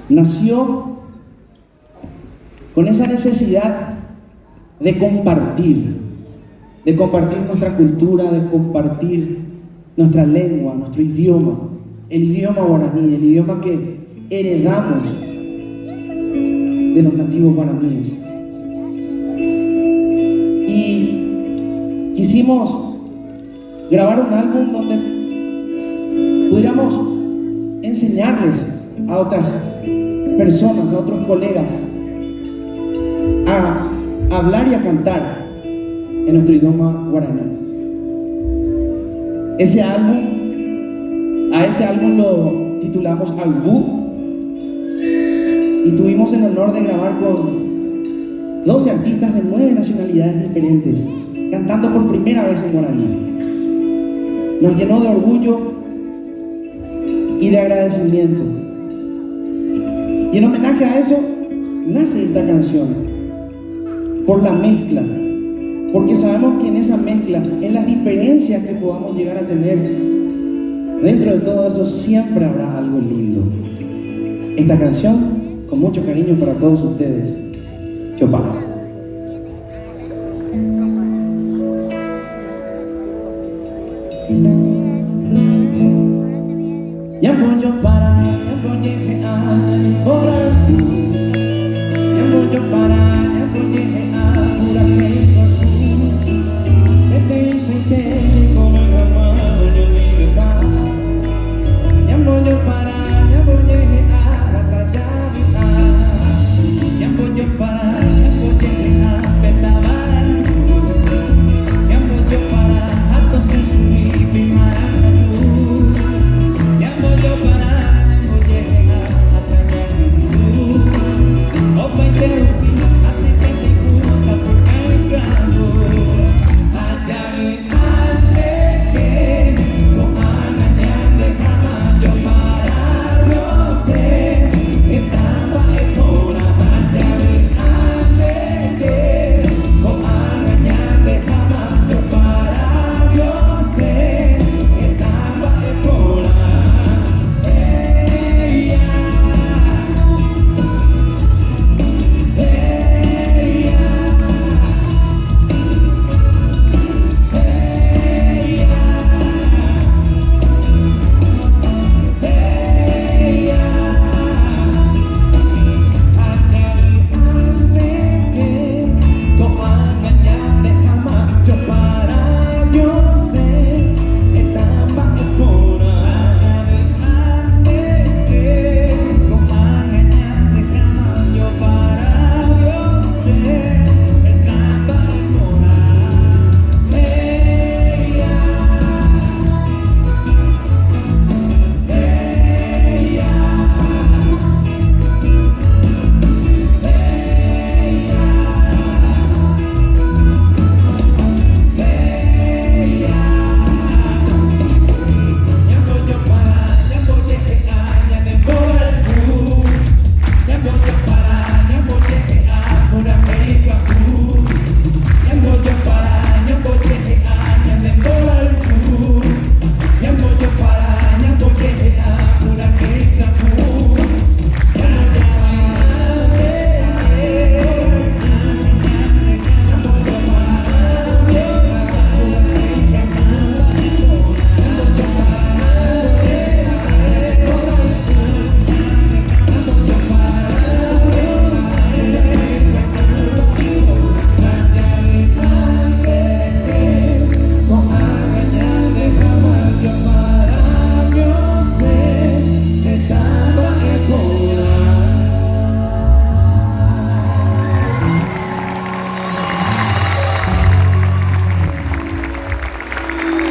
nació con esa necesidad de compartir nuestra cultura, de compartir nuestra lengua, nuestro idioma, el idioma guaraní, el idioma que heredamos de los nativos guaraníes. Y quisimos grabar un álbum donde pudiéramos enseñarles a otras personas, a otros colegas, a hablar y a cantar en nuestro idioma guaraní. A ese álbum lo titulamos Albú, y tuvimos el honor de grabar con 12 artistas de 9 nacionalidades diferentes, cantando por primera vez en guaraní. Nos llenó de orgullo y de agradecimiento. Y en homenaje a eso nace esta canción, por la mezcla, porque sabemos que en esa mezcla, en las diferencias que podamos llegar a tener, dentro de todo eso siempre habrá algo lindo. Esta canción, con mucho cariño para todos ustedes, Chopara.